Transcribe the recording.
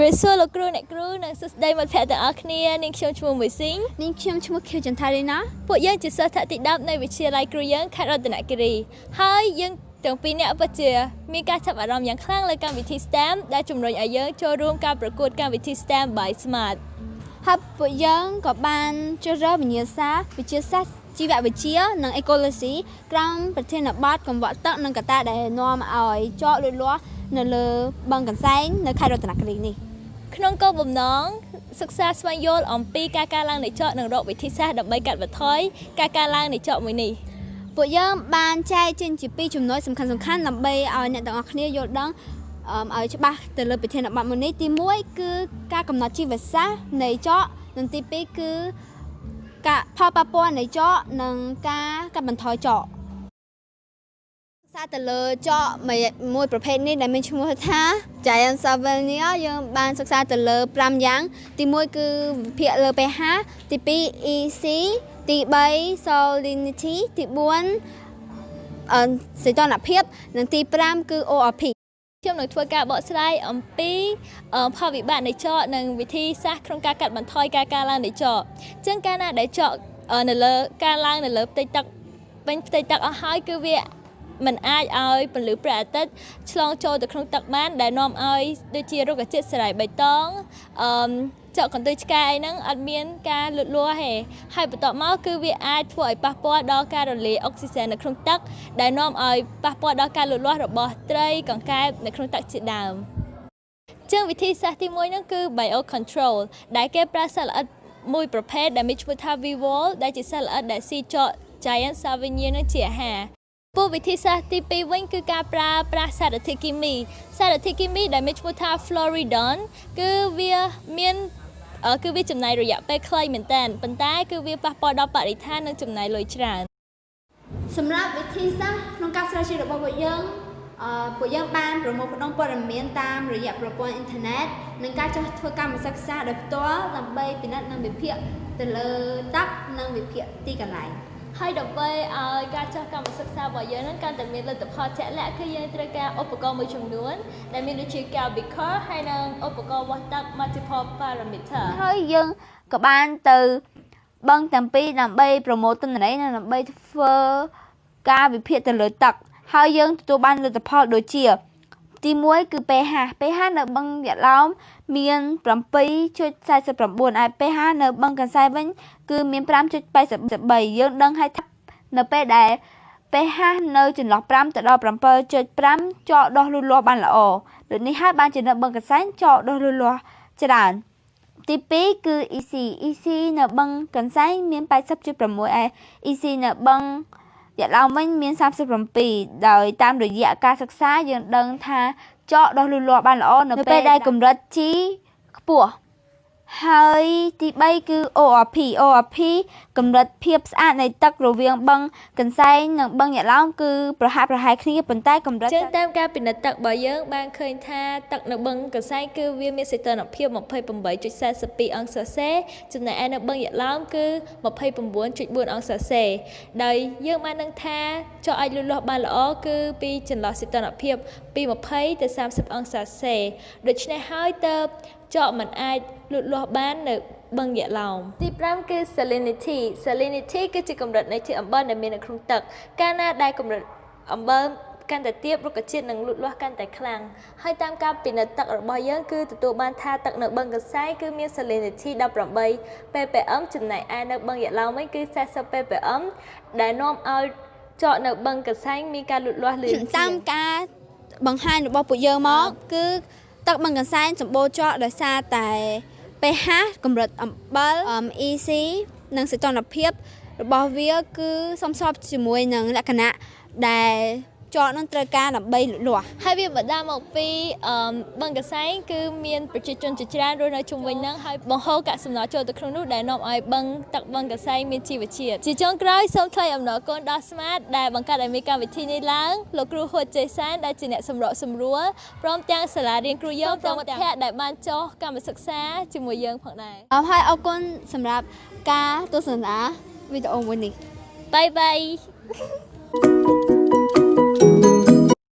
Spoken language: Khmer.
ជួយសួរលោកគ្រូអ្នកគ្រូនិងសួស្តីមិត្តភក្តិទាំងអស់គ្នានាងខ្ញុំឈ្មោះមួយស៊ីងនាងខ្ញុំឈ្មោះខៀវចន្ទថារីណាពួកយើងជាសិស្សថ្នាក់ទី10នៃវិទ្យាល័យគ្រូយើងខេត្តរតនគិរីហើយយើងទាំងពីរនាក់ពិតជាមានការចាប់អារម្មណ៍យ៉ាងខ្លាំងលើកម្មវិធី STEM ដែលជំរុញឲ្យយើងចូលរួមការប្រកួតកម្មវិធី STEM by Smart ហើយពួកយើងក៏បានជ្រើសរើសវិញ្ញាសាវិទ្យាសាស្ត្រជីវវិទ្យានិង Ecology ក្រោមប្រធានបទកង្វក់ទឹកនិងកត្តាដែលនាំឲ្យចកលូតលាស់នៅលើបឹងកន្សែងនៅខេត្តរតនគិរីនេះក្នុងគោលបំណងសិក្សាស្វែងយល់អំពីការកើនឡើងនៃចកនិងរកវិធីសាស្ត្រដើម្បីកាត់បន្ថយការកើនឡើងនៃចកមួយនេះពួកយើងបានចែកចេញជាពីរចំណុចសំខាន់ៗដើម្បីឲ្យអ្នកទាំងអស់គ្នាយល់ដឹងឲ្យច្បាស់ទៅលើប្រធានបទមួយនេះទី1គឺការកំណត់ជីវសាស្ត្រនៃចកនិងទី2គឺការផលប៉ះពាល់នៃចកនិងការកាត់បន្ថយចកទៅលើចកមួយប្រភេទនេះដែលមានឈ្មោះថា Giant Savinia យើងបានសិក្សាទៅលើ5យ៉ាងទី1គឺវិភាគលើ pH ទី2 EC ទី3 Salinity ទី4សីតុណ្ហភាពនិងទី5គឺ ORP ខ្ញុំនឹងធ្វើការបកស្រាយអំពីផលវិបាកនៃចកនិងវិធីសាស្ត្រក្នុងការកាត់បន្ថយការកើនឡើងនៃចកអញ្ចឹងកាលណាដែលចកនៅលើការឡើងនៅលើផ្ទៃទឹកពេញផ្ទៃទឹកអស់ហើយគឺវាមិនអាចឲ្យពន្លឺព្រះអាទិត្យឆ្លងចូលទៅក្នុងទឹកបានដែលនាំឲ្យដូចជារុក្ខជាតិសរៃបៃតងចកកន្ទុយឆ្កែអីហ្នឹងអត់មានការលូតលាស់ទេហើយបន្ទាប់មកគឺវាអាចធ្វើឲ្យប៉ះពាល់ដល់ការរលាយអុកស៊ីសែននៅក្នុងទឹកដែលនាំឲ្យប៉ះពាល់ដល់ការលូតលាស់របស់ត្រីកង្កែបនៅក្នុងទឹកជាដើមជាងវិធីសាស្ត្រទី1ហ្នឹងគឺ biocontrol ដែលគេប្រើសត្វល្អិតមួយប្រភេទដែលមានឈ្មោះថា Vivol ដែលជាសត្វល្អិតដែលស៊ីចក Giant Savinia នឹងជាអាហារពូវិធីសាស្ត្រទី2វិញគឺការប្រើប្រាស់សារធាតុគីមីដែលមានឈ្មោះថា Floridon គឺវាចំណាយរយៈពេលខ្លីមែនតើប៉ុន្តែគឺវាប៉ះពាល់ដល់បរិស្ថាននិងចំណាយលុយច្រើនសម្រាប់វិធីសាស្ត្រក្នុងការស្រាវជ្រាវរបស់ពួកយើងបានប្រមូលផ្ដុំព័ត៌មានតាមរយៈប្រព័ន្ធអ៊ីនធឺណិតនិងការចុះធ្វើកម្មសិក្សាដោយផ្ទាល់ដើម្បីពិនិត្យនិងវិភាគទៅលើទឹកនិងវិភាគទីកន្លែងហើយដើម្បីឲ្យការចុះកម្មសិក្សារបស់យើងនឹងកាន់តែមានលទ្ធផលជាក់លាក់គឺយើងត្រូវការឧបករណ៍មួយចំនួនដែលមានដូចជា Beaker ហើយនិងឧបករណ៍វាស់ទឹក multiple parameter ហើយយើងក៏បានទៅបឹងទាំងពីរដើម្បីប្រមូលទិន្នន័យនិងដើម្បីធ្វើការវិភាគទៅលើទឹកហើយយើងទទួលបានលទ្ធផលដូចជាទី1គឺ pH នៅបឹងយក្សឡោមមាន 7.49 ហើយ pH នៅបឹងកន្សែងវិញគឺមាន 5.83 យើងដឹងហើយថានៅពេលដែល pH នៅចន្លោះ5ទៅដល់ 7.5 ចកដុះលូតលាស់បានល្អដូចនេះហើយបានជានៅបឹងកន្សែងចកដុះលូតលាស់ច្រើនទី2គឺ EC នៅបឹងកន្សែងមាន 80.6 ឯ EC នៅបឹងយក្សឡោមវិញមាន 37 ដោយតាមរយៈការសិក្សាយើងដឹងថាចកដុះលូតលាស់បានល្អនៅពេលដែលកម្រិត G ខ្ពស់ហើយទី3គឺ ORP កម្រិតភាពស្អាតនៃទឹករវាងបឹងកន្សែងនិងបឹងយក្សឡោមគឺប្រហាក់ប្រហែលគ្នាប៉ុន្តែកម្រិតជាងតាមការពិនិត្យទឹករបស់យើងបានឃើញថាទឹកនៅបឹងកន្សែងគឺវាមានសីតុណ្ហភាព 28.42 អង្សាសេចំណែកឯនៅបឹងយក្សឡោមគឺ 29.4 អង្សាសេដោយយើងបានដឹងថាចកអាចលូតលាស់បានល្អគឺពីចន្លោះសីតុណ្ហភាពពី20ទៅ30អង្សាសេដូច្នេះហើយទើបចកមិនអាចលូតលាស់បាននៅបឹងយក្សឡោមទី5គឺ salinity គឺជាកម្រិតនៃជាតិអំបិលដែលមាននៅក្នុងទឹកកាលណាដែលកម្រិតអំបិលកាន់តែទាបរុក្ខជាតិនឹងលូតលាស់កាន់តែខ្លាំងហើយតាមការពិនិត្យទឹករបស់យើងគឺទទួលបានថាទឹកនៅបឹងកន្សែងគឺមាន salinity 18 ppm ចំណែកឯនៅបឹងយក្សឡោមវិញគឺ40 ppm ដែលនាំឲ្យចកនៅបឹងកន្សែងមានការលូតលាស់លឿនតាមការបង្ហាញរបស់ពួកយើងមកគឺទឹកបឹងកន្សែងសម្បូរចកដោយសារតែ pH កម្រិតអំបិល EC និងសីតុណ្ហភាពរបស់វាគឺសមស្របជាមួយនឹងលក្ខណៈដែលចកនឹងត្រូវការដើម្បីលូតលាស់ហើយវាបណ្ដាលមកពីបឹងកន្សែងគឺមានប្រជាជនជាច្រើនរស់នៅជុំវិញហ្នឹងហើយបង្ហូរកាកសំណល់ចូលទៅក្នុងនោះដែលនាំឲ្យទឹកបឹងកន្សែងមានជីវជាតិជាចុងក្រោយសូមថ្លែងអំណរគុណដល់ Smart ដែលបង្កើតឲ្យមានកម្មវិធីនេះឡើងលោកគ្រូហួតជ័យសានដែលជាអ្នកសម្របសម្រួលព្រមទាំងសាលារៀនគ្រូយើងទាំងមិត្តភ័ក្តិដែលបានចុះកម្មសិក្សាជាមួយយើងផងដែរហើយអរគុណសម្រាប់ការទស្សនាវីដេអូមួយនេះបាយ